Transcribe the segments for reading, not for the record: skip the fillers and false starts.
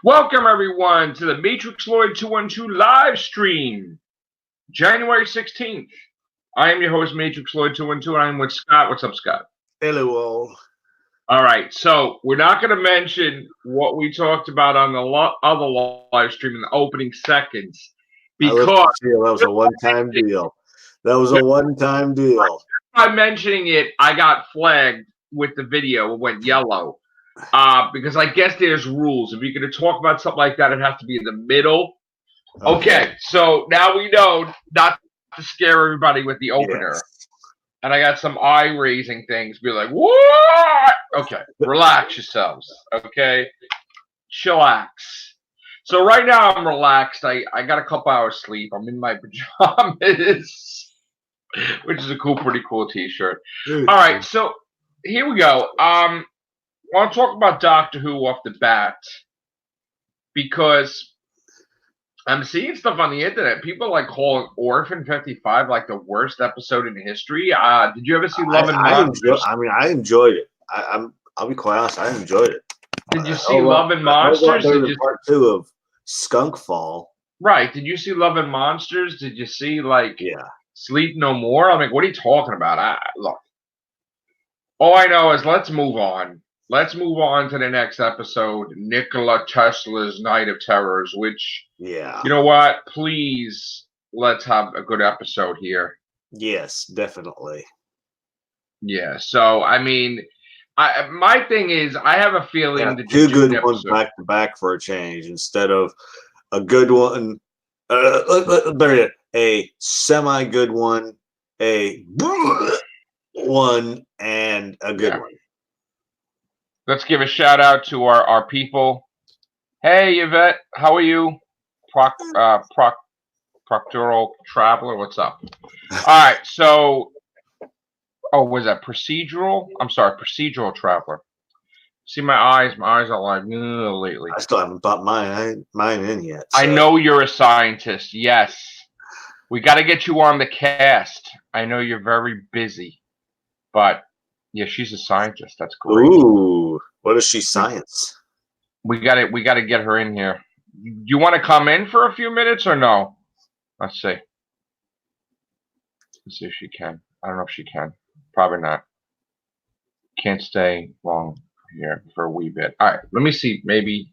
Welcome, everyone, to the Matrixlord212 LiveStream, January 16th. I am your host, Matrixlord212, and I'm with Scott. What's up, Scott? Hello, all. All right, so we're not going to mention what we talked about on the other live stream in the opening seconds because that was a one-time deal. That was a one-time deal. By mentioning it, I got flagged with the video. It went yellow. Because I guess there's rules. If you're going to talk about something like that, it has to be in the middle. Okay, so now we know not to scare everybody with the opener. Yes. And I got some eye-raising things. Be like, what? Okay, relax yourselves. Okay, chillax. So right now I'm relaxed. I got a couple hours sleep. I'm in my pajamas, which is a pretty cool T-shirt. All right, so here we go. I want to talk about Doctor Who off the bat because I'm seeing stuff on the internet. People like calling Orphan 55 like the worst episode in history. Did you ever see Love and Monsters? I enjoyed it. I'll be quite honest. I enjoyed it. Did you see Love and Monsters? Part 2 of Skunk Fall. Right. Did you see Love and Monsters? Did you see Sleep No More? I'm like, what are you talking about? Look, all I know is let's move on. Let's move on to the next episode, Nikola Tesla's Night of Terrors, which, you know what? Please, let's have a good episode here. Yes, definitely. Yeah, so, I mean, my thing is, I have a feeling that two good ones back to back for a change instead of a good one, a semi-good one, a one, and a good one. Let's give a shout out to our people. Hey, Yvette, how are you? Proctoral Traveler, what's up? All right, so, was that procedural? I'm sorry, Procedural Traveler. See my eyes are like lately. I still haven't bought mine in yet. So. I know you're a scientist. Yes, we got to get you on the cast. I know you're very busy, but. Yeah, she's a scientist. That's great. Ooh, what is she science? We got to get her in here. You want to come in for a few minutes or no? Let's see. Let's see if she can. I don't know if she can. Probably not. Can't stay long here for a wee bit. All right, let me see. Maybe.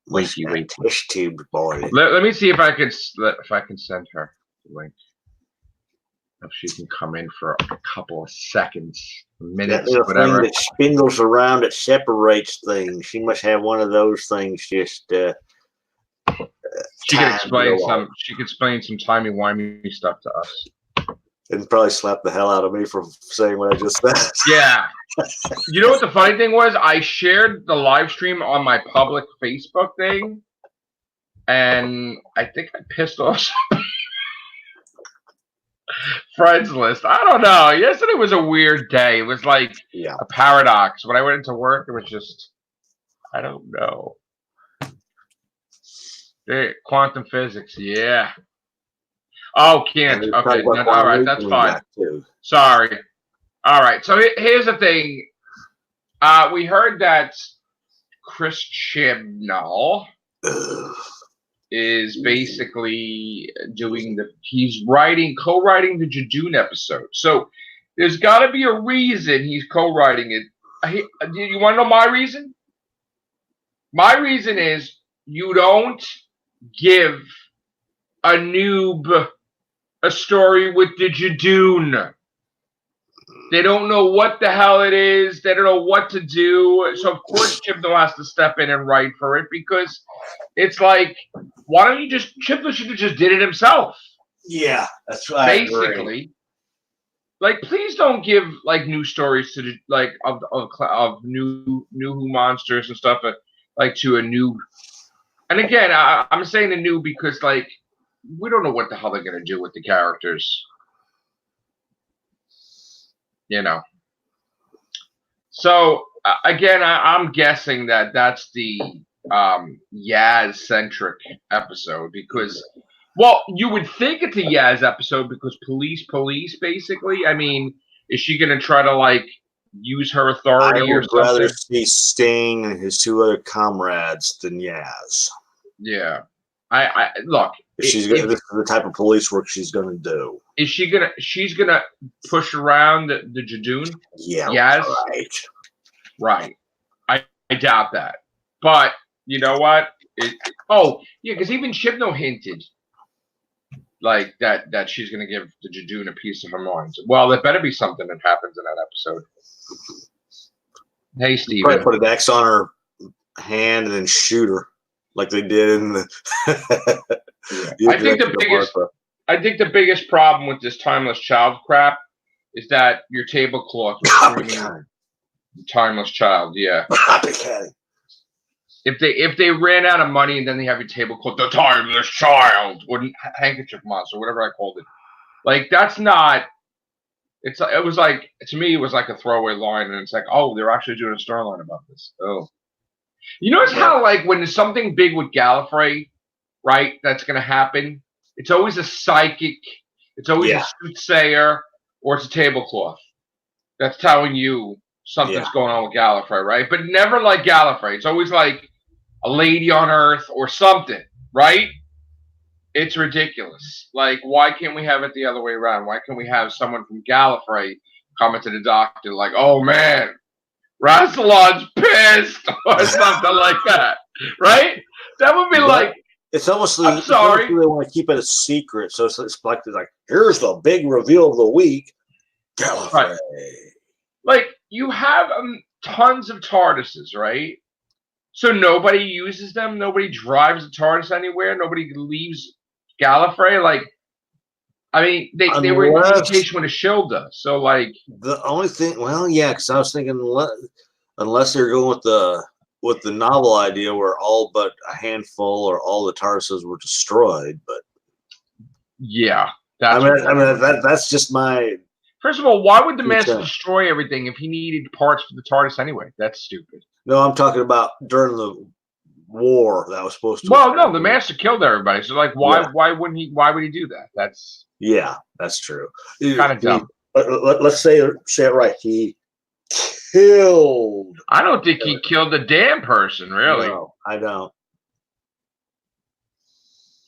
Wait. Tube boy. Let me see if I can send her the link. If she can come in for a couple of seconds, minutes, whatever. Thing that spindles around, that separates things. She must have one of those things. Just she can explain some. She can explain some timey-wimey stuff to us. And probably slap the hell out of me for saying what I just said. Yeah. You know what the funny thing was? I shared the live stream on my public Facebook thing, and I think I pissed off friends list. I don't know. Yesterday was a weird day. It was like a paradox. When I went into work, it was just, I don't know. Hey, quantum physics, yeah. Oh, can't. Okay, all right, that's fine. Sorry. All right, so here's the thing. We heard that Chris Chibnall is basically he's co-writing the Jadoon episode. So there's got to be a reason he's co-writing it. You want to know my reason? My reason is you don't give a noob a story with the Jadoon. They don't know what the hell it is. They don't know what to do. So, of course, Chibnall has to step in and write for it because it's like, why don't you Chibnall should have just did it himself. Yeah, that's right. Basically. Like, please don't give, new stories to, of new Who monsters and stuff, to a new. And again, I'm saying a new because, we don't know what the hell they're going to do with the characters. You know. So again, I'm guessing that's the Yaz-centric episode because, you would think it's a Yaz episode because police, basically. I mean, is she gonna try to use her I authority or would rather something. see Sting and his 2 other comrades than Yaz. Yeah. I look. This is the type of police work she's gonna do. Is she gonna? She's gonna push around the Jadoon. Yeah. Yes. Right. I doubt that. But you know what? Oh yeah, because even Chibnall hinted like that she's gonna give the Jadoon a piece of her mind. Well, there better be something that happens in that episode. Hey, Steven. Probably put an X on her hand and then shoot her like they did in the. Yeah. I think the biggest problem with this timeless child crap is that your tablecloth is screaming timeless child. Yeah. If they ran out of money and then they have your tablecloth, the timeless child, or handkerchief monster, whatever I called it, like that's not. It was like, to me, it was like a throwaway line, and it's like, oh, they're actually doing a storyline about this. Oh, you notice how like when there's something big with Gallifrey, right? That's gonna happen. It's always a psychic. It's always a soothsayer, or it's a tablecloth that's telling you something's going on with Gallifrey, right? But never like Gallifrey. It's always like a lady on Earth or something, right? It's ridiculous. Like, why can't we have it the other way around? Why can't we have someone from Gallifrey come to the doctor like, oh man, Rassilon's pissed or something like that, right? That would be like. It's almost I'm sorry. They want to keep it a secret, so it's like here's the big reveal of the week, Gallifrey. Right. Like you have tons of TARDISes, right? So nobody uses them. Nobody drives a TARDIS anywhere. Nobody leaves Gallifrey. Like, I mean, they were in communication with Ashilda. So like the only thing, well, yeah, because I was thinking unless they're going with the novel idea where all but a handful or all the TARDISes were destroyed, but yeah, that's just my. First of all, why would the Master destroy everything if he needed parts for the TARDIS anyway? That's stupid. No, I'm talking about during the war that was supposed to. Well, no, the Master killed everybody. So, like, why wouldn't he? Why would he do that? That's that's true. Kind of dumb. Let's say it right. He killed. I don't think he killed a damn person, really. No, I don't.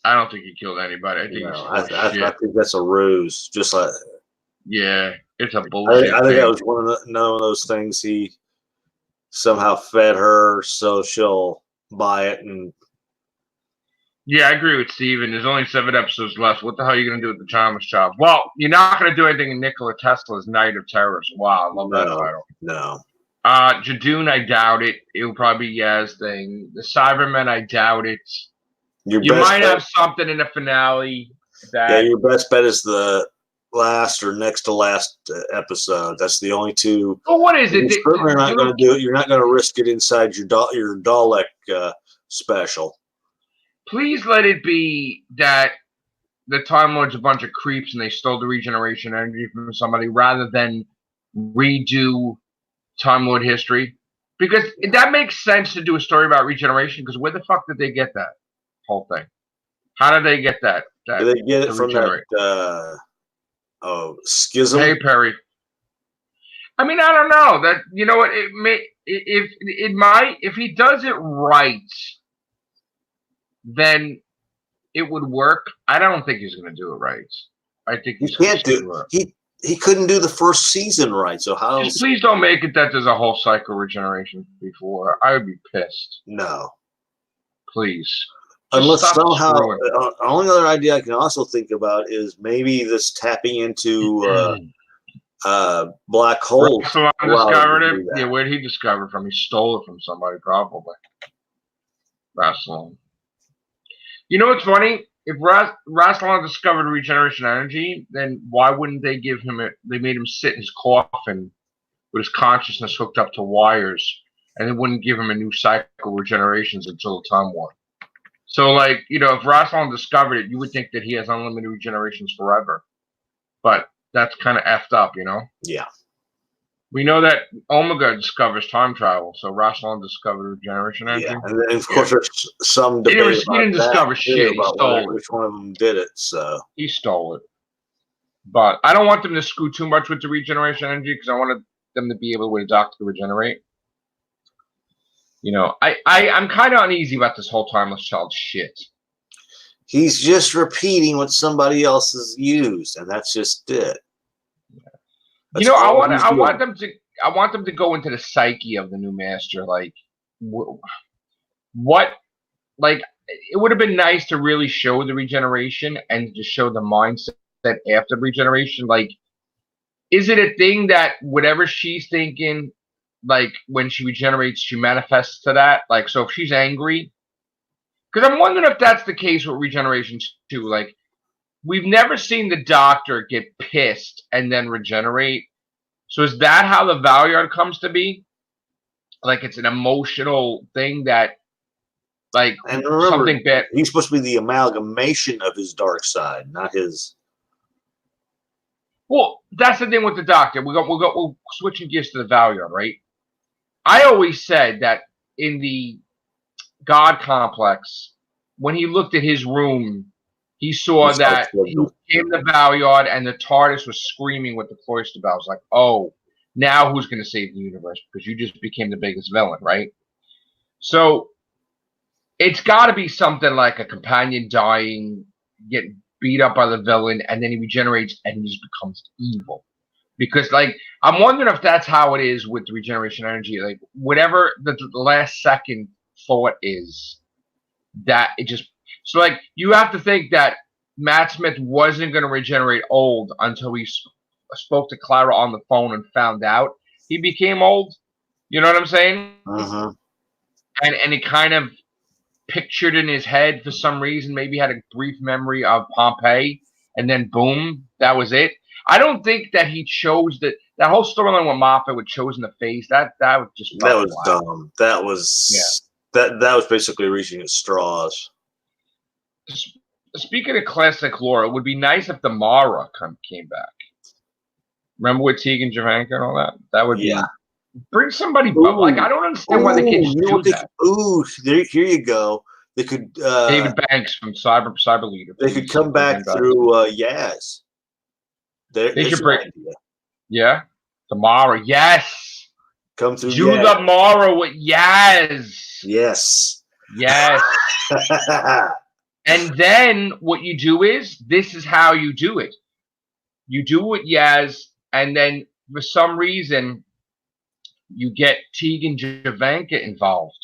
I don't think he killed anybody. I think I think that's a ruse. Just like. Yeah, it's a bullshit. I think that was one of those things. He somehow fed her so she'll buy it, and yeah, I agree with Steven. There's only 7 episodes left. What the hell are you gonna do with the Timeless Child? Well, you're not gonna do anything in Nikola Tesla's Night of Terrors. Wow, I love that title. No. Jadoon, I doubt it. It will probably be Yaz thing. The Cybermen, I doubt it. You might have something in the finale. Your best bet is the last or next to last episode. That's the only two. Well, what is it? You're not going to do it. You're not going to risk it inside your Dalek special. Please let it be that the Time Lord's a bunch of creeps and they stole the regeneration energy from somebody rather than redo Time Lord history. Because that makes sense to do a story about regeneration, because where the fuck did they get that whole thing? How did they get that? Did they get it from that schism? Hey, Perry. I mean, I don't know. That, you know what, it may, if he does it right, then it would work. I don't think he's going to do it right. I think he can't do it. He couldn't do the first season right. So how? Please don't make it that there's a whole cycle regeneration before. I would be pissed. No. Please. Unless somehow, the only other idea I can also think about is maybe this tapping into black holes. Discovered it. Yeah, where did he discover it from? He stole it from somebody, probably. Rassilon. You know what's funny? If Rassilon discovered regeneration energy, then why wouldn't they give him it? They made him sit in his coffin with his consciousness hooked up to wires, and they wouldn't give him a new cycle of regenerations until the Time War. So, like, you know, if Rassilon discovered it, you would think that he has unlimited regenerations forever. But that's kind of effed up, you know? Yeah. We know that Omega discovers time travel, so Rassilon discovered regeneration energy. Yeah, and then, of course, there's some debate he didn't discover shit. He stole it. Which one of them did it, so. He stole it. But I don't want them to screw too much with the regeneration energy, because I want them to be able with a doctor to regenerate. You know, I'm kind of uneasy about this whole timeless child shit. He's just repeating what somebody else has used, and that's just it. You know, I want them to go into the psyche of the new master. Like, what? Like, it would have been nice to really show the regeneration and to show the mindset after regeneration. Like, is it a thing that whatever she's thinking, like when she regenerates, she manifests to that? Like, so if she's angry, because I'm wondering if that's the case with regeneration too. Like, we've never seen the doctor get pissed and then regenerate. So is that how the Valyard comes to be? Like, it's an emotional thing that, like, and remember, something bad. He's supposed to be the amalgamation of his dark side, not his. Well, that's the thing with the doctor. We're switching gears to the Valyard, right? I always said that in the God complex, when he looked at his room, he saw that he became the Valyard and the TARDIS was screaming with the cloister bells, like, oh, now who's going to save the universe? Because you just became the biggest villain, right? So it's got to be something like a companion dying, getting beat up by the villain, and then he regenerates and he just becomes evil. Because, like, I'm wondering if that's how it is with the regeneration energy. Like, whatever the last second thought is, that it just... So, like, you have to think that Matt Smith wasn't going to regenerate old until he spoke to Clara on the phone and found out he became old. You know what I'm saying? Uh-huh. And he kind of pictured in his head for some reason, maybe had a brief memory of Pompeii, and then boom, that was it. I don't think that he chose that whole storyline with Moffat with choosing the face. That was just that was dumb. That was that was basically reaching at straws. Speaking of classic lore, it would be nice if the Mara came back. Remember with Tegan Javanka and all that? That would be bring somebody. Like, I don't understand why they can't just do that. Here you go. They could David Banks from Cyber Leader. They could come back through Yaz. They should bring. Yeah, the Mara. Yes. Come through. Do the Mara with Yaz. Yes. Yes. And then what you do is, this is how you do it. You do it with Yaz, and then for some reason, you get Tegan Javanka involved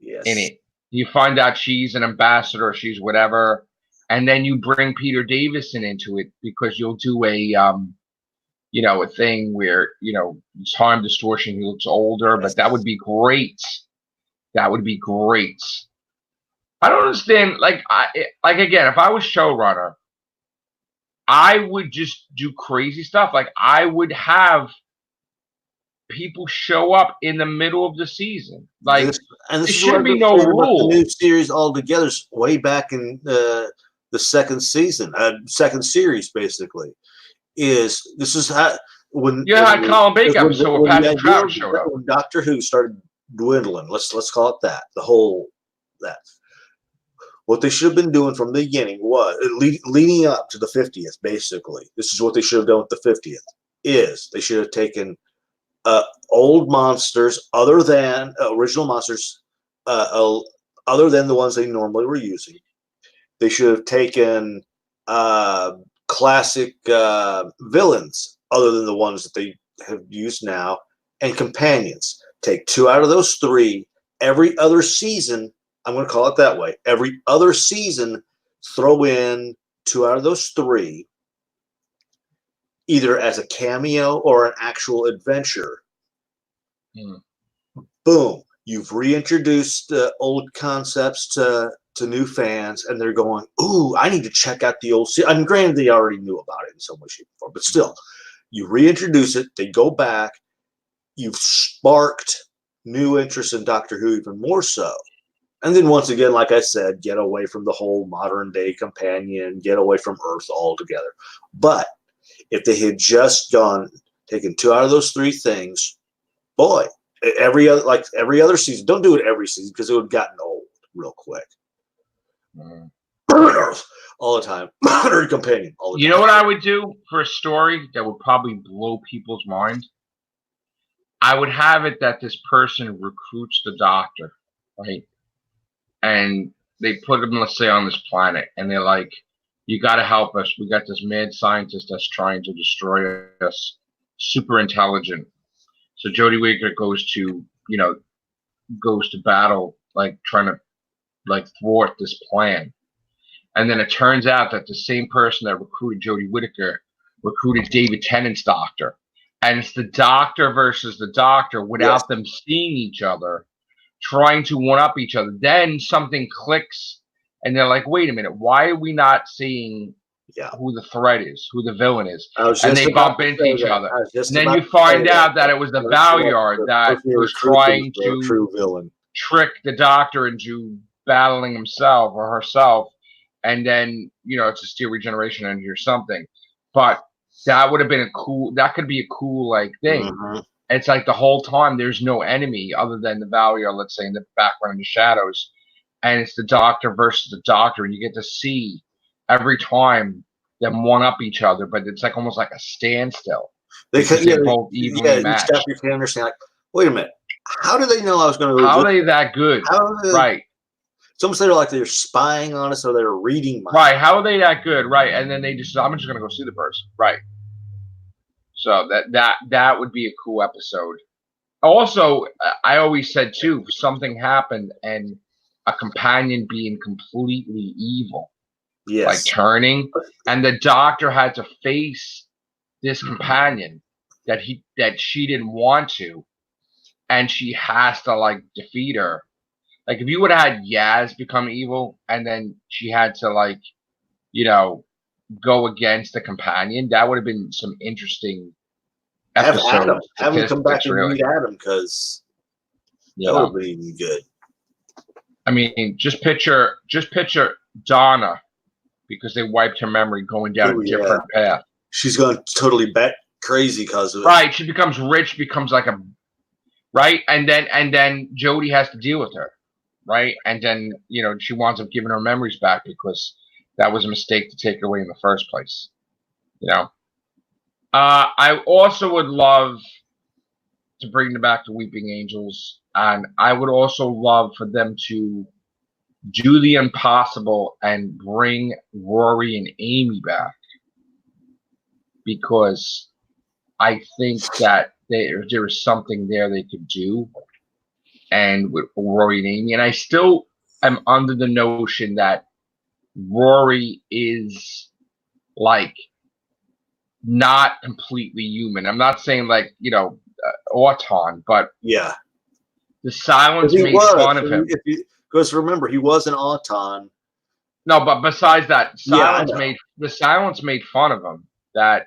in it. You find out she's an ambassador, she's whatever, and then you bring Peter Davison into it because you'll do a, a thing where, it's time distortion. He looks older, but that would be great. That would be great. I don't understand. Like again, if I was showrunner, I would just do crazy stuff. Like, I would have people show up in the middle of the season. Like, there should be no rule. The new series altogether, way back in the second season, second series, basically, this is how when you had Colin Bacon episode where Patrick Troughton showed up. When Doctor Who started dwindling, let's call it that. The whole that. What they should have been doing from the beginning was leading up to the 50th. Basically, this is what they should have done with the 50th. Is they should have taken old monsters, other than original monsters, other than the ones they normally were using. They should have taken classic villains, other than the ones that they have used now, and companions. Take 2 out of those 3 every other season. I'm going to call it that way. Every other season, throw in 2 out of those 3, either as a cameo or an actual adventure. Boom. You've reintroduced old concepts to new fans, and they're going, ooh, I need to check out the old series. I mean, granted, they already knew about it in some way, shape, or form, but still, you reintroduce it, they go back, you've sparked new interest in Doctor Who even more so. And then once again, like I said, get away from the whole modern day companion, get away from Earth altogether. But if they had just taken 2 out of those 3 things, boy, every other season, don't do it every season because it would have gotten old real quick. Earth all the time. Modern companion all the time. You know what I would do for a story that would probably blow people's minds? I would have it that this person recruits the Doctor, right? And they put him, let's say, on this planet, and they're like, "You got to help us. We got this mad scientist that's trying to destroy us, super intelligent." So Jodie Whittaker goes to battle, like trying to like thwart this plan. And then it turns out that the same person that recruited Jodie Whittaker recruited David Tennant's Doctor. And it's the Doctor versus the Doctor without them seeing each other, trying to one-up each other. Then something clicks, and they're like, wait a minute, why are we not seeing who the threat is, who the villain is? And they bump into each other. And then you find out that it was the Valyard that was trying to trick the Doctor into battling himself or herself. And then, it's a steal regeneration energy or something. But that would have been that could be a cool, like, thing. Mm-hmm. It's like the whole time there's no enemy other than the Valyard, let's say, in the background in the shadows. And it's the Doctor versus the Doctor. And you get to see every time them one-up each other, but it's like almost like a standstill. They're both evenly matched. You can understand, like, wait a minute. How do they know I was going to lose? How are they that good? Right. It's almost like they're spying on us or they're reading my right. How are they that good? Right. And then I'm just going to go see the person. Right. So that would be a cool episode. Also, I always said too, something happened and a companion being completely evil. Yes. Like turning, and the Doctor had to face this companion that she didn't want to, and she has to like defeat her. Like if you would have had Yaz become evil, and then she had to like, go against the companion, that would have been some interesting episodes. Have him come back and meet Adam, because that would have been good. I mean, just picture Donna, because they wiped her memory, going down a different path. She's going totally crazy because of it. Right. She becomes rich, becomes like a right, and then Jodie has to deal with her. Right. And then, she winds up giving her memories back because that was a mistake to take her away in the first place. I also would love to bring them back to Weeping Angels, and I would also love for them to do the impossible and bring Rory and Amy back, because I think that there is something there they could do, and with Rory and Amy. And I still am under the notion that Rory is like not completely human. I'm not saying like Auton, but the silence made fun of him. Because remember, he was an Auton. No, but besides that, the silence made fun of him, that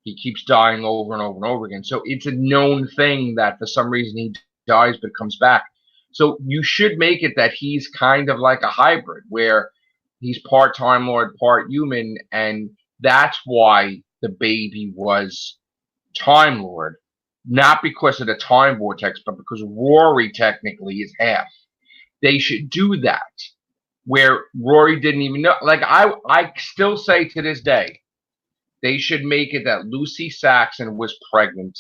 he keeps dying over and over and over again. So it's a known thing that for some reason he dies but comes back. So you should make it that he's kind of like a hybrid, where he's part Time Lord, part human, and that's why the baby was Time Lord, not because of the time vortex, but because Rory technically is half. They should do that, where Rory didn't even know. Like I still say to this day, they should make it that Lucy Saxon was pregnant,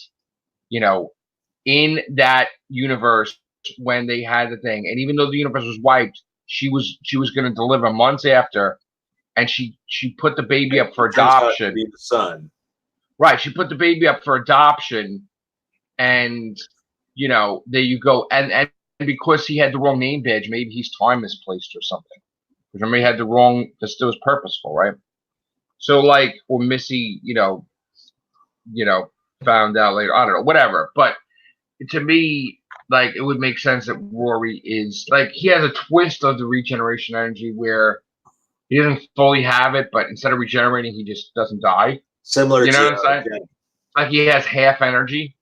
in that universe when they had the thing. And even though the universe was wiped, she was going to deliver months after, and she put the baby up for adoption. The son. Right, she put the baby up for adoption, and there you go. And because he had the wrong name badge, maybe he's time misplaced or something. Because remember, he had the wrong. This still was purposeful, right? So or Missy, found out later. I don't know, whatever. But to me, it would make sense that Rory is he has a twist of the regeneration energy where he doesn't fully have it, but instead of regenerating, he just doesn't die. Similar, what I'm saying? Like he has half energy,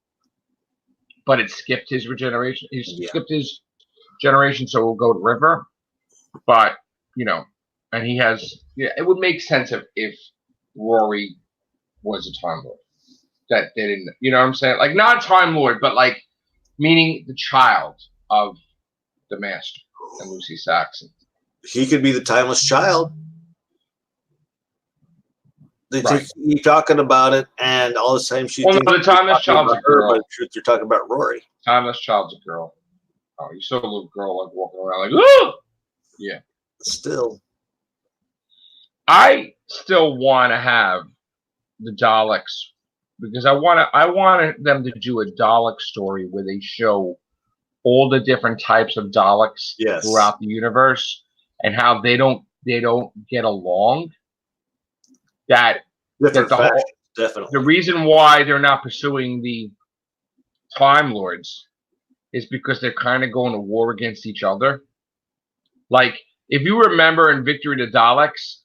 but it skipped his regeneration. He skipped his generation, so we'll go to River. But and he has. It would make sense if Rory was a Time Lord. That they didn't. You know what I'm saying? Like not Time Lord, but meaning the child of the Master and Lucy Saxon. He could be the timeless child. They Right. keep talking about it, and all the time she Well, thinks no, the timeless you're talking child's about a girl. but in truth, you're talking about Rory. Timeless child's a girl. Oh, you saw a little girl like walking around like, ooh! Yeah. Still. I still want to have the Daleks because I wanted them to do a Dalek story where they show all the different types of Daleks Yes. throughout the universe and how they don't get along. That Different the fashion, definitely. the reason why they're not pursuing the Time Lords is because they're kind of going to war against each other. Like, if you remember in Victory of the Daleks,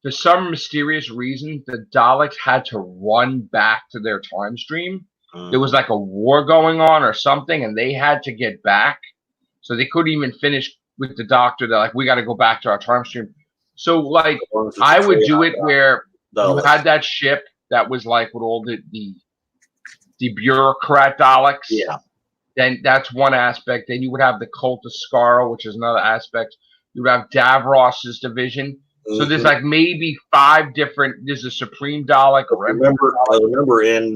for some mysterious reason, the Daleks had to run back to their time stream. There was like a war going on or something, and they had to get back. So they couldn't even finish with the Doctor. They're like, we got to go back to our time stream. So, like, I would do it where you had that ship that was like with all the bureaucrat Daleks. Yeah. Then that's one aspect. Then you would have the Cult of Skaro, which is another aspect. You would have Davros's division. So there's like maybe 5 different. There's a Supreme Dalek. I remember in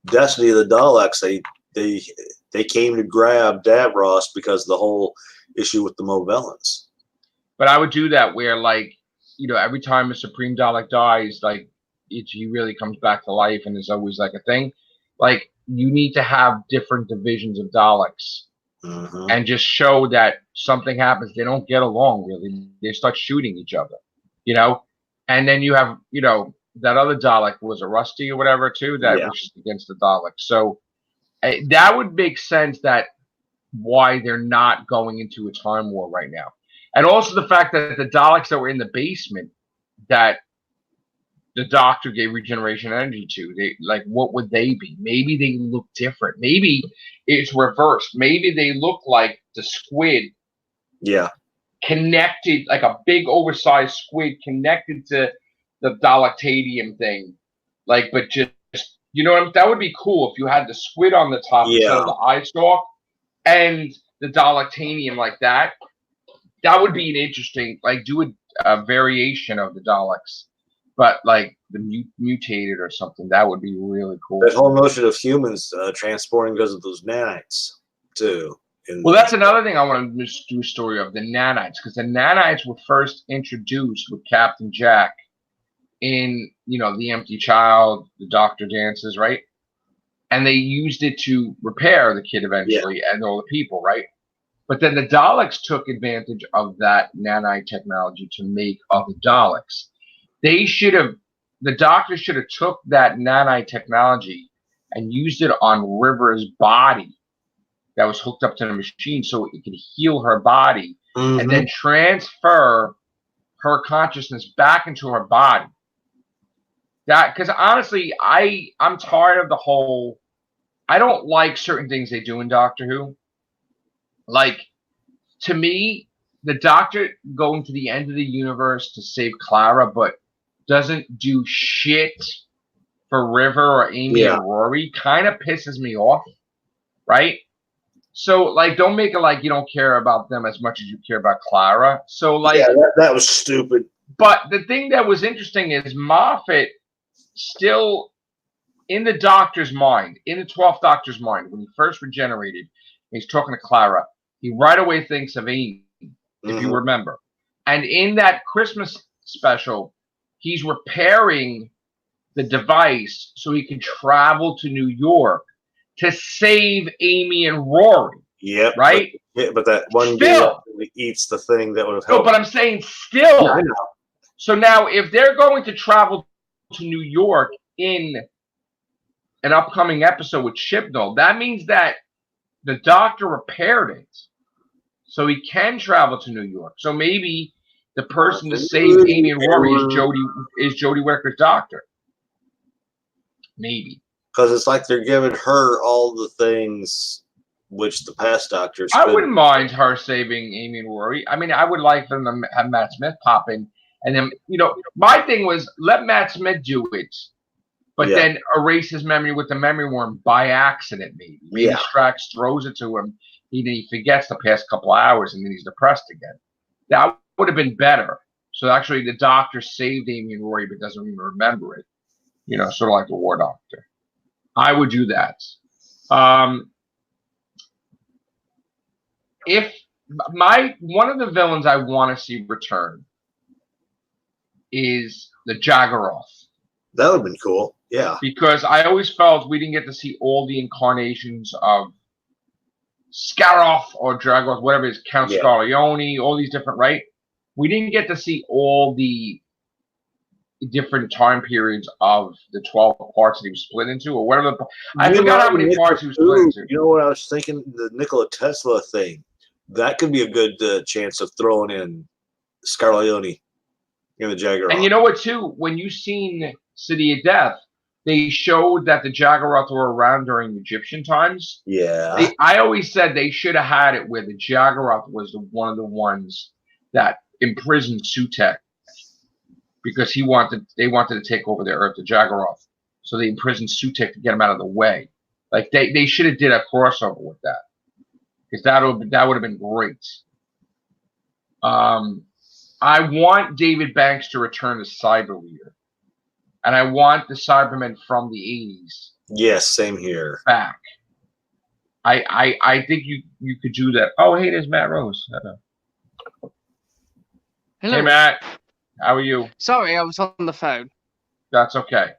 Destiny of the Daleks, they came to grab Davros because of the whole issue with the Movellans. But I would do that where, like, you know, every time a Supreme Dalek dies, like, he really comes back to life, and there's always like a thing. Like, you need to have different divisions of Daleks. And just show that something happens. They don't get along, really. They start shooting each other, you know? And then you have, you know, that other Dalek, was a Rusty or whatever, too, that was against the Daleks. So that would make sense that why they're not going into a time war right now. And also the fact that the Daleks that were in the basement that the Doctor gave regeneration energy to, they, like, what would they be? Maybe they look different. Maybe it's reversed. Maybe they look like the squid. Yeah. Connected, like a big oversized squid connected to the Dalactadium thing. Like, but just, you know, that would be cool if you had the squid on the top instead of the eye stalk and the Dalactanium like that. That would be an interesting, like, do a variation of the Daleks. But like the mutated or something, that would be really cool. That whole notion of humans transporting because of those nanites, too. Well, that's another thing I want to do a story of, the nanites, because the nanites were first introduced with Captain Jack in, you know, The Empty Child, the Doctor Dances, right? And they used it to repair the kid eventually and all the people, right? But then the Daleks took advantage of that nanite technology to make other Daleks. The Doctor should have took that nanite technology and used it on River's body that was hooked up to the machine so it could heal her body and then transfer her consciousness back into her body. That, because honestly, I'm tired of the whole, I don't like certain things they do in Doctor Who. Like, to me, the Doctor going to the end of the universe to save Clara, but doesn't do shit for River or Amy or Rory, kind of pisses me off, right? So, like, don't make it like you don't care about them as much as you care about Clara. So, like, that was stupid. But the thing that was interesting is Moffat still, in the Doctor's mind, in the 12th Doctor's mind, when he first regenerated, he's talking to Clara, he right away thinks of Amy, if you remember. And in that Christmas special, he's repairing the device so he can travel to New York to save Amy and Rory. Yep. Right? But that one still eats the thing that would have helped. No, but I'm saying still. Yeah, I know. So now, if they're going to travel to New York in an upcoming episode with Chibnall, that means that the Doctor repaired it, so he can travel to New York. So maybe the person to save Amy and Rory is Jodie Whittaker's Doctor. Maybe. Because it's like they're giving her all the things which the past Doctors. I wouldn't mind her saving Amy and Rory. I mean, I would like them to have Matt Smith pop in. And then, you know, my thing was let Matt Smith do it, but then erase his memory with the memory worm by accident, maybe. Maybe Strax throws it to him. He forgets the past couple of hours, and then he's depressed again. That would have been better. So actually, the Doctor saved Amy and Rory, but doesn't even remember it. You know, sort of like the War Doctor. I would do that. If one of the villains I want to see return is the Jaggeroth. That would have been cool. Yeah. Because I always felt we didn't get to see all the incarnations of Scaroth or Jaggeroth, whatever it is, Count Scarleone, all these different, right? We didn't get to see all the different time periods of the 12 parts that he was split into, or whatever. I forgot how many parts he was split into. You know what I was thinking? The Nikola Tesla thing. That could be a good chance of throwing in Scarleone in the Jaggeroth. And you know what, too? When you seen City of Death, they showed that the Jaggeroth were around during Egyptian times. Yeah. I always said they should have had it where the Jaggeroth was one of the ones that imprisoned Sutek because they wanted to take over the Earth, the Jaggeroth. So they imprisoned Sutek to get him out of the way. Like they should have did a crossover with that. Because that would have been great. I want David Banks to return as Cyber Leader. And I want the Cybermen from the 80s. Yes, same here. Back. I think you could do that. Oh, hey, there's Matt Rose. Hello. Hey, Matt. How are you? Sorry, I was on the phone. That's okay.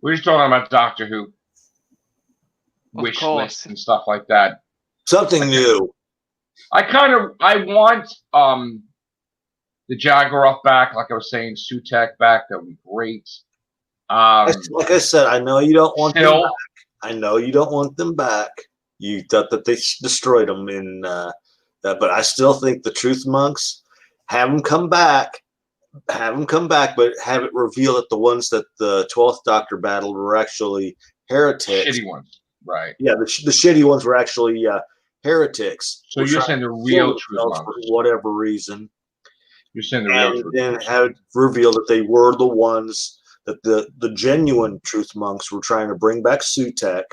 We're just talking about Doctor Who. Wish lists and stuff like that. Something new. I want the Jaggeroth back, like I was saying, Sutek back. That would be great. Like I said, I know you don't want them back. I know you don't want them back. You thought that they destroyed them in but I still think the Truth Monks, have them come back, but have it reveal that the ones that the 12th Doctor battled were actually heretics. Shitty ones, right? Yeah, the shitty ones were actually heretics. So you're saying the real Truth Monks, for whatever reason. You're saying the real Truth Monks. And have it revealed that they were the ones that the genuine Truth Monks were trying to bring back Sutek.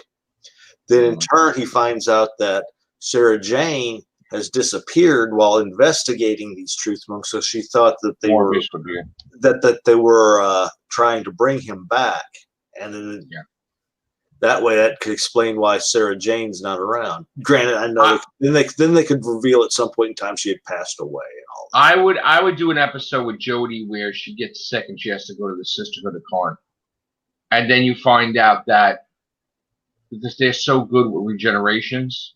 Then in turn, he finds out that Sarah Jane has disappeared while investigating these Truth Monks. So she thought that they were trying to bring him back, and then that way that could explain why Sarah Jane's not around. Granted, I know then they could reveal at some point in time she had passed away and all that. I would do an episode with Jodie where she gets sick and she has to go to the Sisterhood of Karn, and then you find out that because they're so good with regenerations,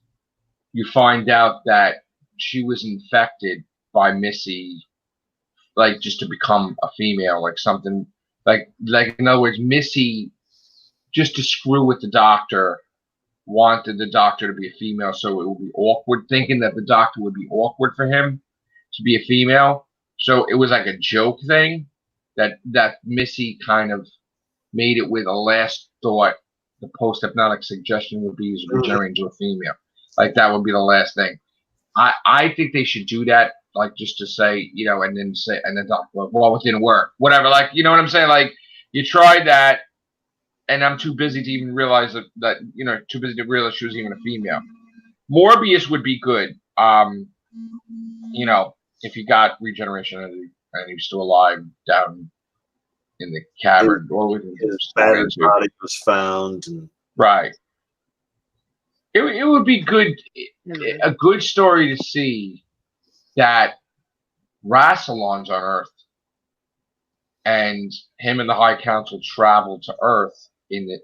you find out that she was infected by Missy, like just to become a female, like something like in other words, Missy, just to screw with the Doctor, wanted the Doctor to be a female, so it would be awkward, thinking that the Doctor would be awkward for him to be a female. So it was like a joke thing that Missy kind of made it with a last thought. The post-hypnotic suggestion would be is regenerating to a female. Like that would be the last thing. I think they should do that, like just to say, you know, and then Doctor, well, it didn't work. Whatever, like, you know what I'm saying? Like you tried that, and I'm too busy to even realize that you know, too busy to realize she was even a female. Morbius would be good. You know, if he got regeneration and he's still alive down in the cavern, or his battered body was found. Right. It would be good, a good story to see that Rassilon's on Earth, and him and the High Council traveled to Earth in the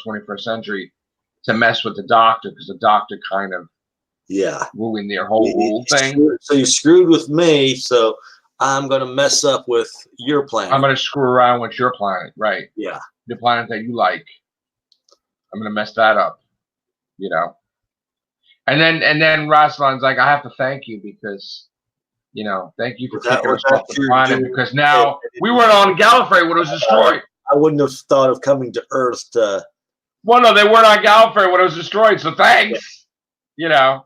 21st century to mess with the Doctor, because the Doctor kind of ruined their whole rule thing. So you screwed with me, so I'm going to mess up with your planet. I'm going to screw around with your planet, right? Yeah. The planet that you like. I'm going to mess that up, you know. And then Rassilon's like, I have to thank you because, you know, thank you for taking us off the planet, because now we weren't on Gallifrey when it was destroyed. I wouldn't have thought of coming to Earth to... Well, no, they weren't on Gallifrey when it was destroyed, so thanks. You know.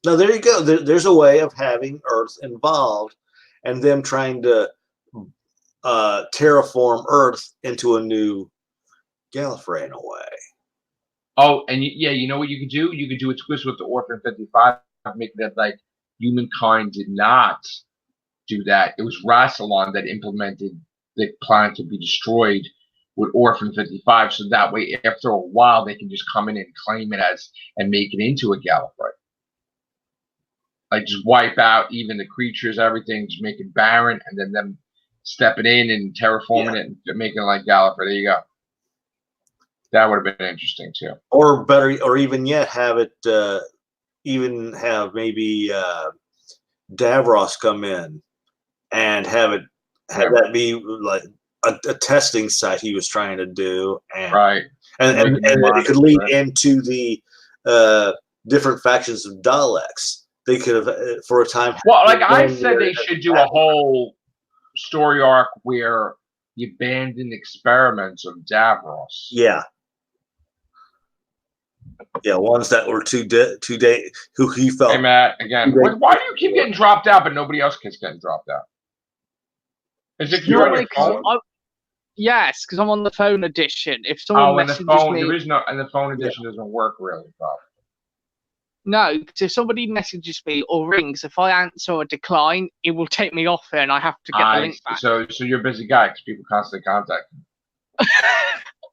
No, there you go. There's a way of having Earth involved and them trying to terraform Earth into a new Gallifrey in a way. Oh, and you know what you could do? You could do a twist with the Orphan 55, make that like humankind did not do that. It was Rassilon that implemented the planet to be destroyed with Orphan 55, so that way, after a while, they can just come in and claim it as and make it into a Gallifrey. Like just wipe out even the creatures, everything, just make it barren, and then them stepping in and terraforming it and making it like Gallifrey. There you go. That would have been interesting too. Or better, or even yet, have it even have maybe Davros come in and have that be like a testing site he was trying to do, and and it could lead into the different factions of Daleks. They could have for a time. Well, like I said, they should do a whole story arc where the abandoned experiments of Davros. Yeah. Yeah, ones that were too who he felt. Hey Matt, again, why do you keep getting dropped out, but nobody else keeps getting dropped out? Is it you're on your phone? Yes, because I'm on the phone edition. If someone messages me, there is no, and the phone edition doesn't work really, probably. No, because if somebody messages me or rings, if I answer or decline, it will take me off there, and I have to get the link back. So you're a busy guy because people constantly contact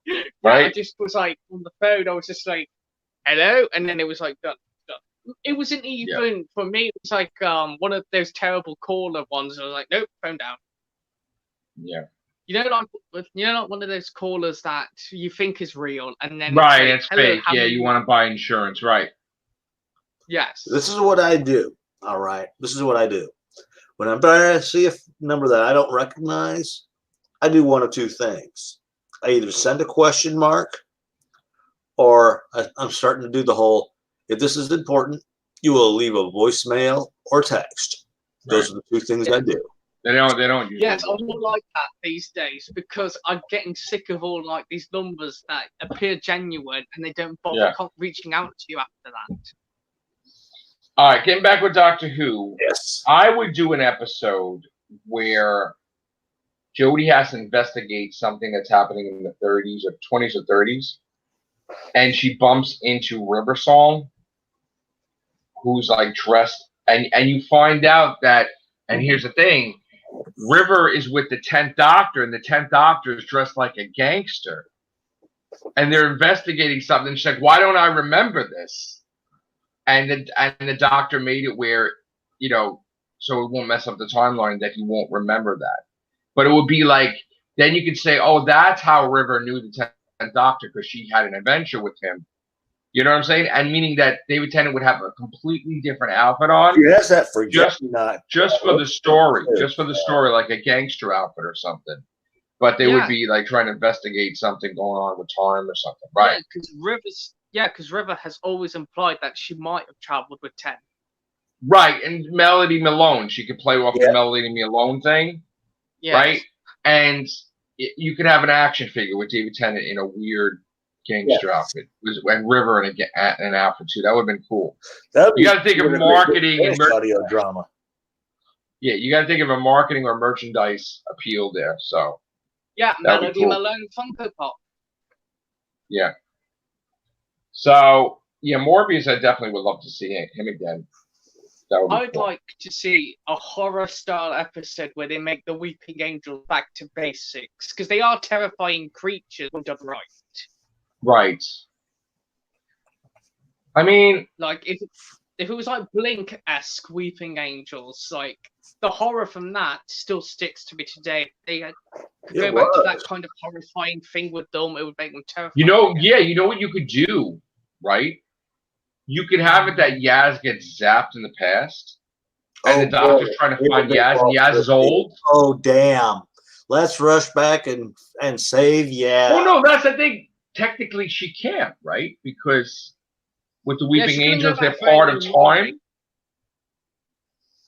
you. Right? I just was like on the phone. I was just like, "Hello," and then it was like done. It wasn't even for me. It was like one of those terrible caller ones. I was like, "Nope, phone down." Yeah. You know, like one of those callers that you think is real, and then it's fake. Yeah, you want to buy insurance, right? Yes. This is what I do. All right. This is what I do. When I see a number that I don't recognize, I do one of two things. I either send a question mark, or I'm starting to do the whole, if this is important, you will leave a voicemail or text. Those are the two things I do. They don't use Yes, I'm not like that these days because I'm getting sick of all like these numbers that appear genuine and they don't bother reaching out to you after that. All right, getting back with Doctor Who. Yes. I would do an episode where Jodie has to investigate something that's happening in the 30s or 20s or 30s, and she bumps into River Song, who's like dressed, and you find out that, and here's the thing, River is with the 10th Doctor, and the 10th Doctor is dressed like a gangster, and they're investigating something. She's like, "Why don't I remember this?" And the Doctor made it where, you know, so it won't mess up the timeline, that he won't remember that. But it would be like, then you could say, oh, that's how River knew the 10th Doctor, because she had an adventure with him. You know what I'm saying? And meaning that David Tennant would have a completely different outfit on. Yes, that for just for the story. Just for the story, like a gangster outfit or something. But they would be like trying to investigate something going on with time or something. Right. Yeah, because River has always implied that she might have traveled with 10. Right, and Melody Malone, she could play off the Melody Malone thing, right? And you could have an action figure with David Tennant in a weird gangster outfit, and River in an outfit too. That would have been cool. You got to think of marketing and audio drama. Yeah, you got to think of a marketing or merchandise appeal there. So yeah, Melody Malone Funko Pop. Yeah. So, yeah, Morbius, I definitely would love to see him again. I'd like to see a horror-style episode where they make the Weeping Angel back to basics, because they are terrifying creatures when done right. Right. I mean... Like, if it was like Blink-esque Weeping Angels, like, the horror from that still sticks to me today. If they go back to that kind of horrifying thing with them, it would make them terrifying. You know what you could do, right? You could have it that Yaz gets zapped in the past, and the Doctor's trying to find Yaz, and Yaz is old. Oh, damn. Let's rush back and save Yaz. Oh, no, that's the thing. Technically, she can't, right? Because with the Weeping Angels, they're part of time.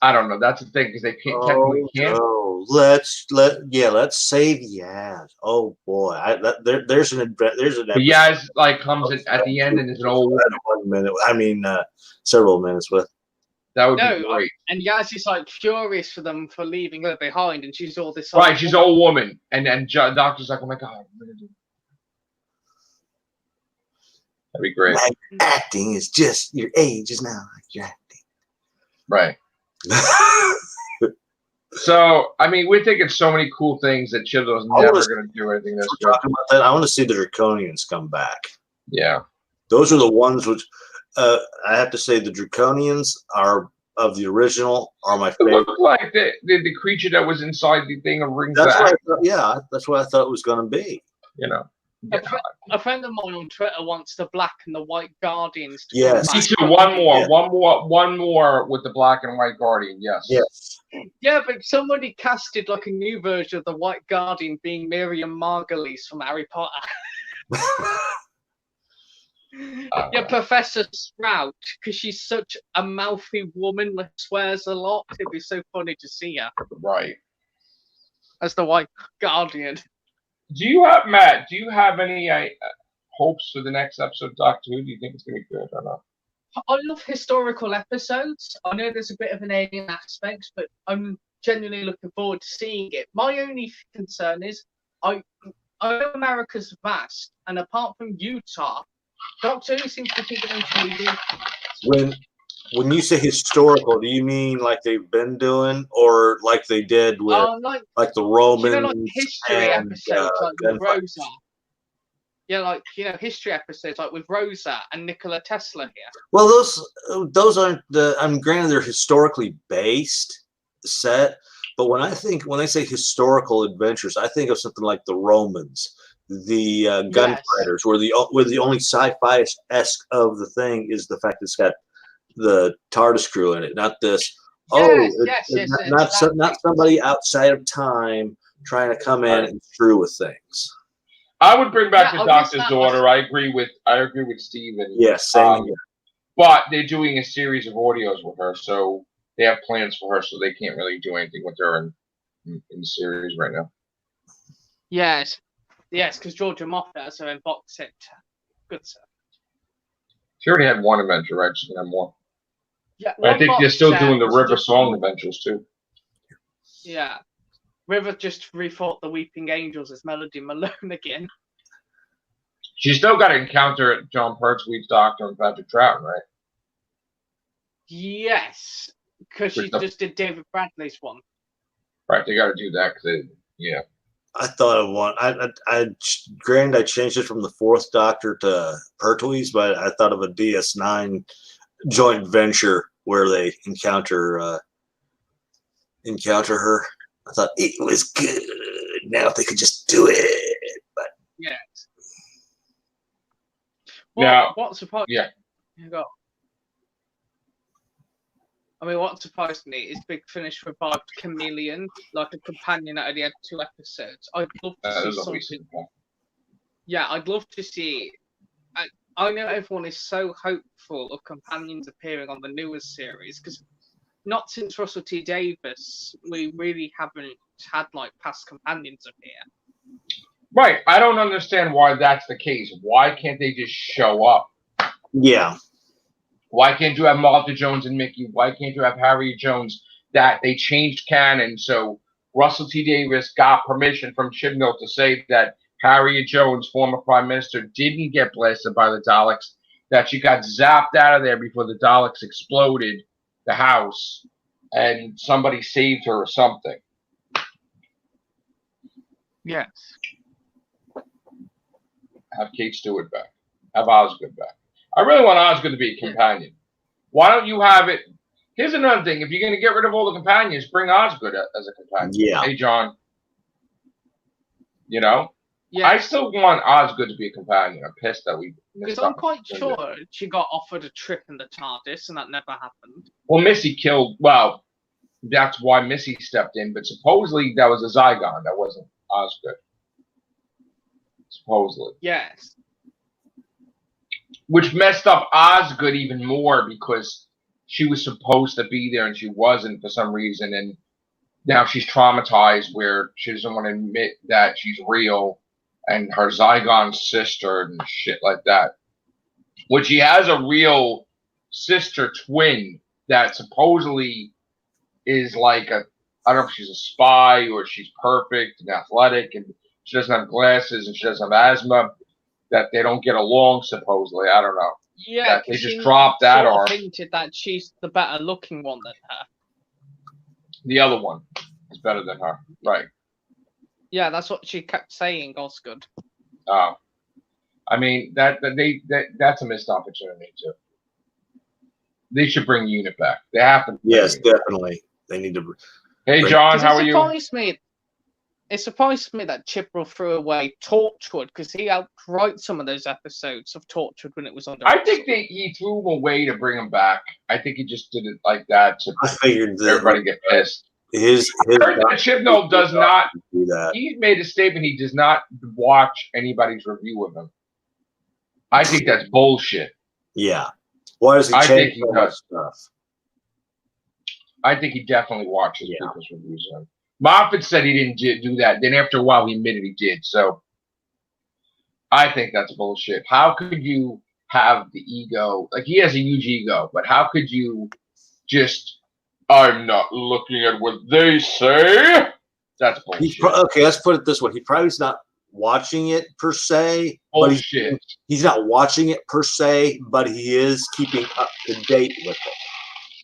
I don't know. That's the thing, because they technically can't. Oh, let's save Yaz. Oh boy, there's an But Yaz like comes in at the end and is an old 1 minute. I mean, several minutes with. That would be great. And Yaz is like furious for them for leaving her behind, and she's all this. Right, she's an old woman, and Doctor's like, oh my god, what am I gonna do? That'd be great. Acting is just your age is now like your acting. Right. So, I mean, we're thinking so many cool things that Chisel's never going to do anything this good. Talking about that, I want to see the Draconians come back. Yeah. Those are the ones which I have to say the Draconians are of the original are my It favorite. looked like the creature that was inside the thing of rings That's back. what I thought, yeah, that's what I thought it was going to be. You know. A friend of mine on Twitter wants the Black and the White Guardians to Yes. come Me back. too. One more with the Black and White Guardian. Yes. Yes. Yeah, but somebody casted like a new version of the White Guardian being Miriam Margolyes from Harry Potter. Yeah, Professor Sprout, because she's such a mouthy woman that swears a lot. It'd be so funny to see her Right. as the White Guardian. Do you have Matt? Do you have any hopes for the next episode of Doctor Who? Do you think it's going to be good or not? I love historical episodes. I know there's a bit of an alien aspect, but I'm genuinely looking forward to seeing it. My only concern is I know America's vast, and apart from Utah, Doctor Who seems to think When you say historical, do you mean like they've been doing, or like they did with like the Romans? You know, like history episodes, like with Rosa. Yeah, like history episodes, like with Rosa and Nikola Tesla here. Well, those aren't the. I'm granted they're historically based set, but when I say historical adventures, I think of something like the Romans, the gunfighters, where the only sci-fi-esque of the thing is the fact it's got the TARDIS crew in it, not this. Not somebody outside of time trying to come in and screw with things. I would bring back the Doctor's daughter. I agree with Steven. Yes, same here. But they're doing a series of audios with her, so they have plans for her, so they can't really do anything with her in the series right now. Yes, because Georgia Moffat has her in box set. Good sir. She already had one adventure, right? She's gonna have more. Yeah, I think they're still doing the River Song adventures too. Yeah. River just rethought the Weeping Angels as Melody Malone again. She's still got to encounter John Pertwee's Doctor and Patrick Troughton, right? Yes, because she just did David Bradley's one. Right, they got to do that because yeah. I thought of one. Granted, I changed it from the Fourth Doctor to Pertwee's, but I thought of a DS9 joint venture where they encounter her. I thought it was good. Now if they could just do it, but yes. What surprised? Yeah. I mean, what surprised me is Big Finish revived Chameleon, like a companion that only had 2 episodes. I'd love to see something. Yeah, I'd love to see. I know everyone is so hopeful of companions appearing on the newest series because not since Russell T Davies we really haven't had like past companions appear. Right. I don't understand why that's the case. Why can't they just show up? Yeah. Why can't you have Martha Jones and Mickey? Why can't you have Harriet Jones? That they changed canon, so Russell T Davies got permission from Chibnall to say that Harriet Jones, former Prime Minister, didn't get blasted by the Daleks, that she got zapped out of there before the Daleks exploded the house, and somebody saved her or something. Yes. Have Kate Stewart back. Have Osgood back. I really want Osgood to be a companion. Why don't you have it? Here's another thing. If you're going to get rid of all the companions, bring Osgood as a companion. Yeah. Hey, John. You know? Yeah. I still want Osgood to be a companion. I'm pissed that we... Because I'm quite sure she got offered a trip in the TARDIS, and that never happened. Well, Missy killed... Well, that's why Missy stepped in, but supposedly that was a Zygon. That wasn't Osgood. Supposedly. Yes. Which messed up Osgood even more because she was supposed to be there and she wasn't for some reason. And now she's traumatized where she doesn't want to admit that she's real and her Zygon sister and shit like that. Which she has a real sister twin that supposedly is like I don't know if she's a spy or she's perfect and athletic and she doesn't have glasses and she doesn't have asthma. That they don't get along, supposedly. I don't know. Yeah, they just dropped that on. Hinted that she's the better looking one than her. The other one. It's better than her, right? Yeah, that's what she kept saying. Osgood. I mean that's a missed opportunity too. They should bring Unit back. They have to. Yes, definitely. They need to. Hey, John, how are you? It surprised me that Chibnall threw away Torchwood because he helped write some of those episodes of Torchwood when it was on. I think he threw them away to bring them back. I think he just did it like that to I figured that everybody get pissed. His I heard that Chibnall does not do that. He made a statement. He does not watch anybody's review of him. I think that's bullshit. Yeah. Why does he change so much stuff? I think he definitely watches people's reviews of him. Moffat said he didn't do that. Then after a while, he admitted he did. So I think that's bullshit. How could you have the ego? Like, he has a huge ego, but how could you just, I'm not looking at what they say? That's bullshit. Okay, let's put it this way. He probably's not watching it per se. Bullshit. But he's not watching it per se, but he is keeping up to date with it.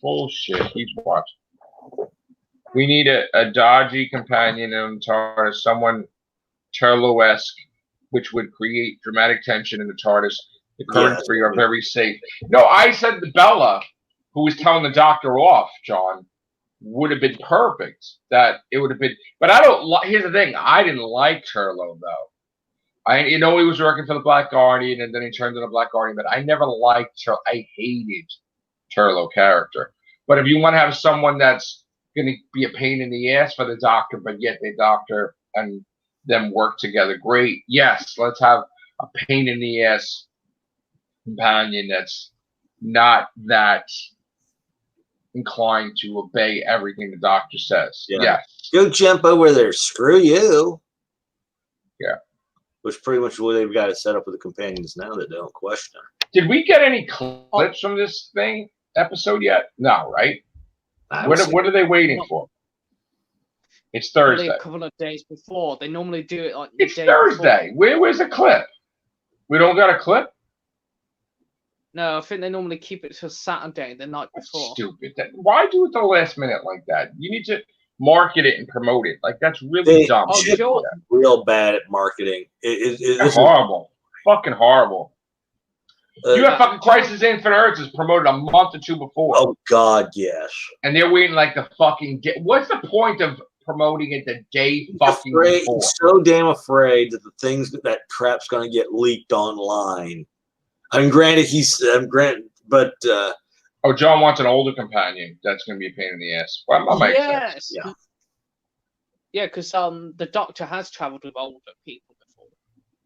Bullshit. He's watching. We need a dodgy companion in TARDIS, someone Turlo-esque, which would create dramatic tension in the TARDIS. The current three are very safe. No, I said the Bella, who was telling the Doctor off, John, would have been perfect. That it would have been, but I don't like. Here's the thing: I didn't like Turlo though. He was working for the Black Guardian, and then he turned into the Black Guardian. But I never liked Turlo. I hated Turlo character. But if you want to have someone that's going to be a pain in the ass for the Doctor, but yet the Doctor and them work together, great. Yes, let's have a pain in the ass companion that's not that inclined to obey everything the Doctor says. Yeah. Go jump over there. Screw you. Yeah. Which pretty much what they've got to set up with the companions now that they don't question her. Did we get any clips from this episode yet? No, right? What are they waiting for? It's Thursday. A couple of days before. They normally do it like it's Thursday. Where's the clip? We don't got a clip? No, I think they normally keep it till Saturday, the night before. Stupid. Why do it the last minute like that? You need to market it and promote it. Like, that's really dumb. Real bad at marketing. It's horrible. Fucking horrible. You have fucking Crisis on Infinite Earths is promoted a month or two before. Oh, God, yes. And they're waiting like the fucking day. What's the point of promoting it the day fucking before? So damn afraid that that crap's going to get leaked online. I mean, granted, but John wants an older companion. That's going to be a pain in the ass. Well, that makes sense. Yeah. Yeah, because the Doctor has traveled with older people before.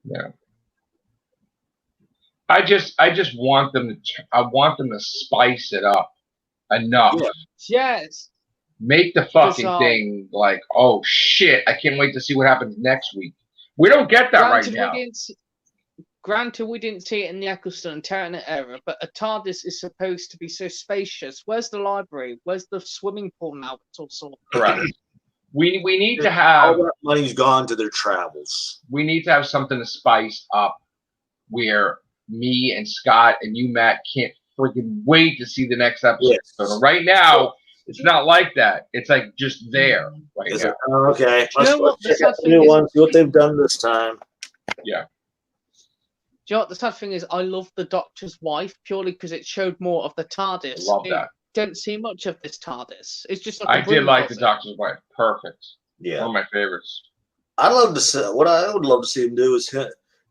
Yeah. I just want them to spice it up enough. Yes. Make the fucking thing like, oh shit! I can't wait to see what happens next week. We don't get that right now. Granted, we didn't see it in the Eccleston and Tennant era, but a TARDIS is supposed to be so spacious. Where's the library? Where's the swimming pool now? It's all sorted. Right. We need to have all that money's gone to their travels. We need to have something to spice up where me and Scott and you, Matt, can't freaking wait to see the next episode. Yes. So right now, it's not like that. It's like just there right now. Okay. Let's check out the new ones, see what they've done this time. Yeah. Do you know what the sad thing is? I love the Doctor's wife purely because it showed more of the TARDIS. I love that. Don't see much of this TARDIS. It's just I did like the Doctor's wife. Perfect. Yeah. One of my favorites. I'd love to see what I would love to see them do is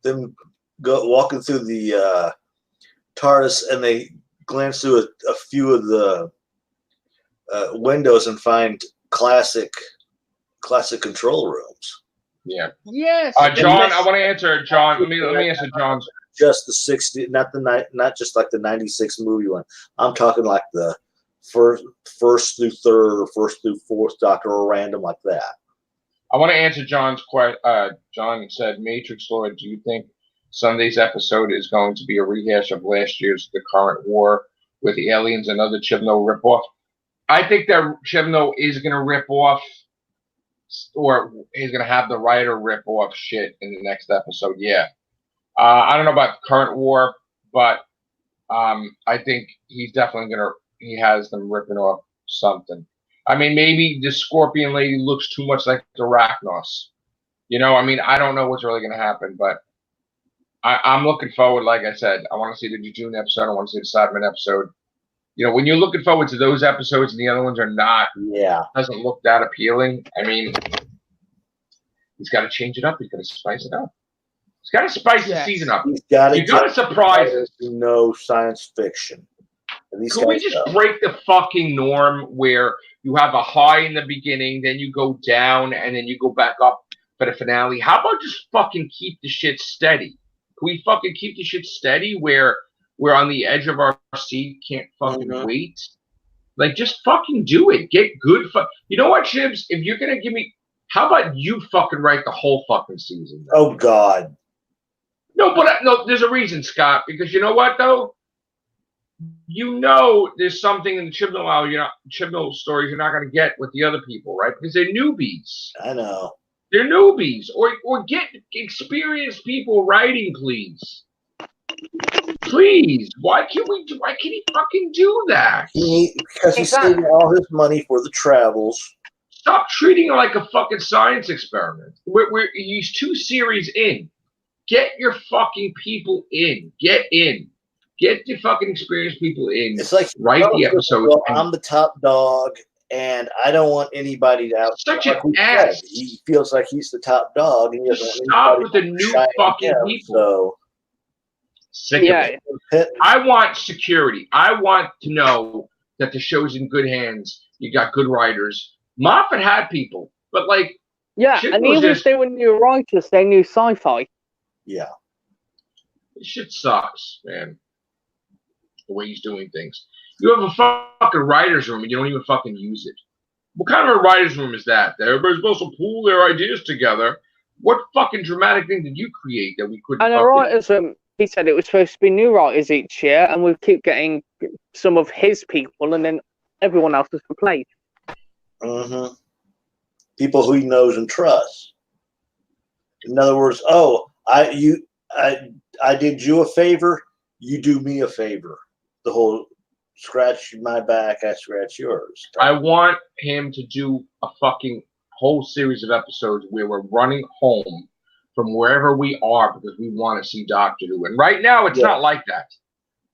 them go walking through the TARDIS and they glance through a few of the windows and find classic control rooms. Yeah. Yes. John, I want to answer John. Let me answer John's. Just the 60, not just like the 96 movie one. I'm talking like the first through third or first through fourth Doctor or random like that. I want to answer John's question. John said, Matrixlord, do you think Sunday's episode is going to be a rehash of last year's The Current War with the aliens and other Chibnall ripoff? I think that Chibnall is going to rip off, or he's going to have the writer rip off shit in the next episode. Yeah. I don't know about the Current War, but I think he's definitely he has them ripping off something. I mean, maybe the Scorpion Lady looks too much like the Arachnos. You know, I mean, I don't know what's really going to happen, but I'm looking forward. Like I said, I want to see the Jejune episode. I want to see the Sidemen episode. You know, when you're looking forward to those episodes and the other ones are not, doesn't look that appealing. I mean, he's got to change it up. He's got to spice it up. He's got to spice the season up. You got to surprise us. No science fiction. Can we just break the fucking norm where you have a high in the beginning, then you go down, and then you go back up for the finale? How about just fucking keep the shit steady? Can we fucking keep the shit steady where we're on the edge of our seat, can't fucking wait? Like, just fucking do it. Get good. You know what, Shibs? If you're going to give me, how about you fucking write the whole fucking season? Then? Oh, God. No, but no, there's a reason, Scott, because you know what, though? You know there's something in the Chibnall stories you're not going to get with the other people, right? Because they're newbies. I know. They're newbies. Or get experienced people writing, please. Please. Why can't he fucking do that? Because he's saving all his money for the travels. Stop treating it like a fucking science experiment. He's 2 series in. Get your fucking people in. Get in. Get the fucking experienced people in. It's like write the episodes. Well, I'm the top dog, and I don't want anybody to out. Such an ass. He feels like he's the top dog, and he doesn't want stop with the new fucking people. So, sick of it. I want security. I want to know that the show's in good hands. You got good writers. Moffat had people, but like, and even if they were new writers, they knew sci-fi. Yeah, this shit sucks, man. The way he's doing things. You have a fucking writer's room and you don't even fucking use it. What kind of a writer's room is that? Everybody's supposed to pool their ideas together. What fucking dramatic thing did you create that we couldn't? And a writer's room, he said it was supposed to be new writers each year, and we keep getting some of his people, and then everyone else is replaced. People who he knows and trusts. In other words, I did you a favor, you do me a favor. The whole scratch my back, I scratch yours. I want him to do a fucking whole series of episodes where we're running home from wherever we are because we want to see Doctor Who. And right now, it's not like that.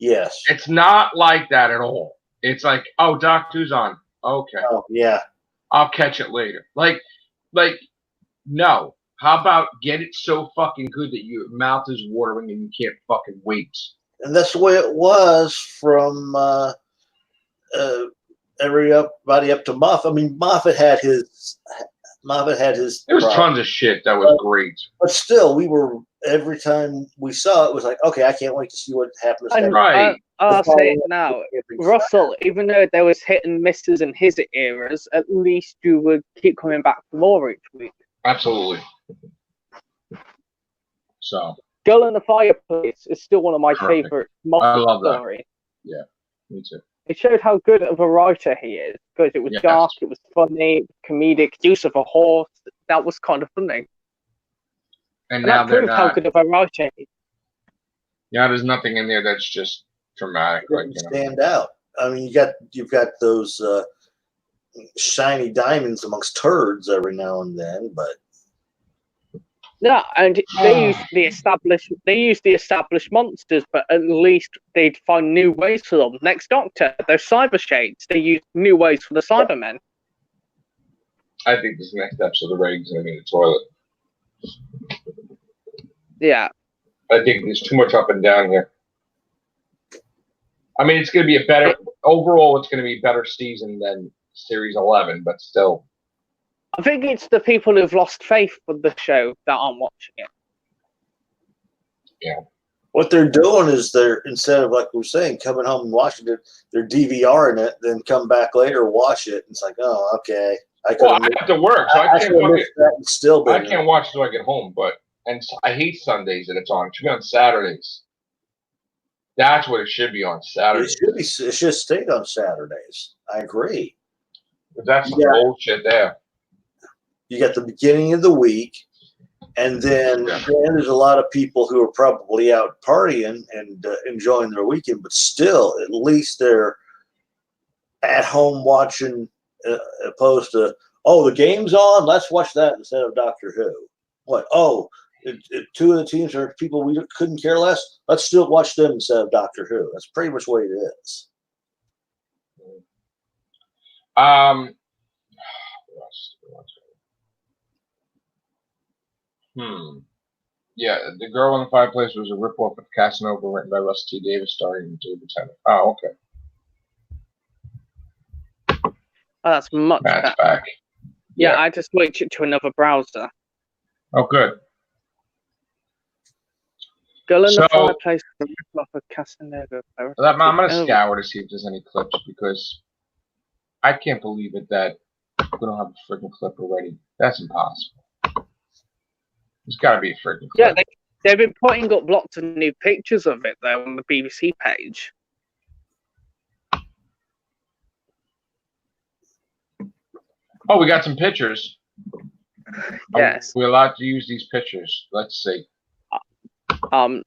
Yes. It's not like that at all. It's like, oh, Doctor Who's on. Okay. Oh, yeah. I'll catch it later. Like, no. How about get it so fucking good that your mouth is watering and you can't fucking wait? And that's the way it was from everybody up to Moffat. I mean, Moffat had his. There was tons of shit that was great. But still, every time we saw it, was like, okay, I can't wait to see what happens. Right. I'll say it now. Russell, even though there was hit and misses in his eras, at least you would keep coming back for more each week. Absolutely. So. Girl in the Fireplace is still one of my favorite Moffat stories. Yeah, me too. It showed how good of a writer he is because it was dark, it was funny, comedic, use of a horse. That was kind of funny. And now that proves how good of a writer he is. Yeah, there's nothing in there that's just dramatic. Like, stand out. I mean, you've got those shiny diamonds amongst turds every now and then, but. Yeah, and they use the established monsters, but at least they'd find new ways for them. Next Doctor, those cyber shades, they use new ways for the Cybermen. I think this next episode of Reagan's gonna be in the toilet. Yeah. I think there's too much up and down here. I mean, it's gonna be overall it's gonna be a better season than Series 11, but still. I think it's the people who've lost faith with the show that aren't watching it. Yeah. What they're doing is instead of, like we were saying, coming home and watching it, they're DVRing it, then come back later, watch it. And it's like, oh, okay. I have to work, so I can't watch until I get home. And I hate Sundays that it's on. It should be on Saturdays. That's what it should be on Saturdays. It should stay on Saturdays. I agree. But that's some bullshit there. You got the beginning of the week, and then there's a lot of people who are probably out partying and enjoying their weekend, but still, at least they're at home watching opposed to, oh, the game's on, let's watch that instead of Doctor Who. What? Oh, two of the teams are people we couldn't care less. Let's still watch them instead of Doctor Who. That's pretty much what it is. Yeah, The Girl in the Fireplace was a ripoff of Casanova, written by Russ T. Davis, starring David Tennant. Oh, okay. Oh, that's much Matt's better. back. Yeah, I just switched it to another browser. Oh, good. Girl in the Fireplace was a ripoff of Casanova. I'm going to scour to see if there's any clips, because I can't believe it that we don't have a freaking clip already. That's impossible. There's got to be a freaking clip. Yeah, they've been putting up lots of new pictures of it, though, on the BBC page. Oh, we got some pictures. Yes. We're allowed to use these pictures. Let's see. I don't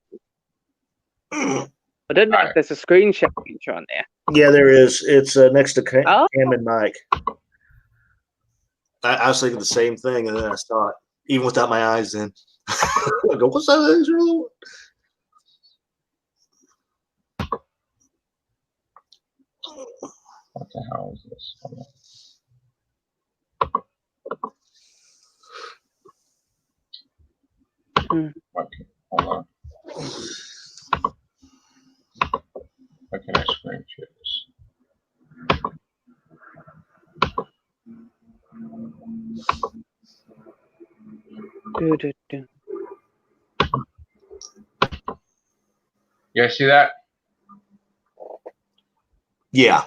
know if there's a screen share feature on there. Yeah, there is. It's next to Cam and Mike. I was thinking the same thing, and then I saw it, even without my eyes in. I go, what's that? What the hell is this? Okay, hold on. How can I screen share this? You guys see that? Yeah.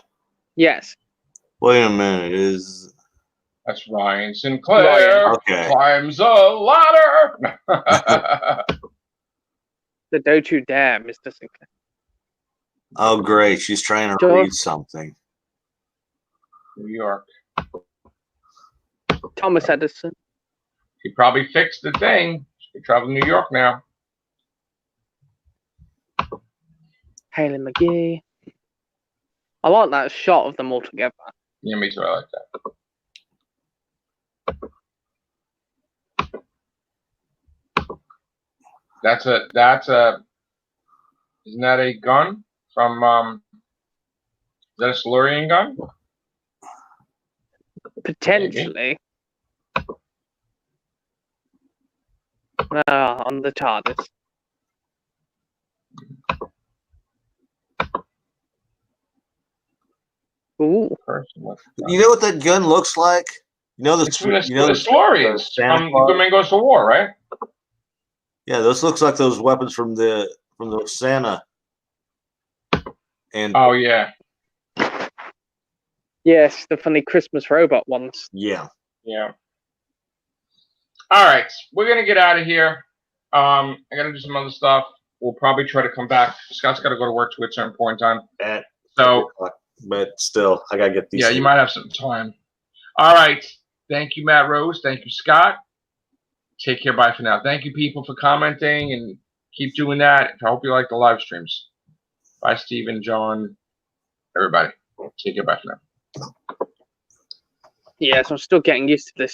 Yes. Wait a minute. That's Ryan Sinclair. Okay. Climbs a ladder. The Don't You Dare, Mr. Sinclair. Oh, great. She's trying to read something. New York. Thomas Edison. He probably fixed the thing. She can travel to New York now. Haley McGee. I like that shot of them all together. Yeah, me too. I like that. Isn't that a gun from, is that a Silurian gun? Potentially. On the TARDIS. Ooh. You know what that gun looks like? You know the Silurians from Good Man Goes to War, right? Yeah, this looks like those weapons from the Santa. And oh yeah. Yes, the funny Christmas robot ones. Yeah. Yeah. All right, we're gonna get out of here. I gotta do some other stuff. We'll probably try to come back. Scott's got to go to work to a certain point in time. But still, I gotta get these. Yeah, you might have some time. All right. Thank you, Matt Rose. Thank you, Scott. Take care. Bye for now. Thank you, people, for commenting, and keep doing that. I hope you like the live streams. Bye, Stephen, John, everybody. Take care. Bye for now. Yes, I'm still getting used to this.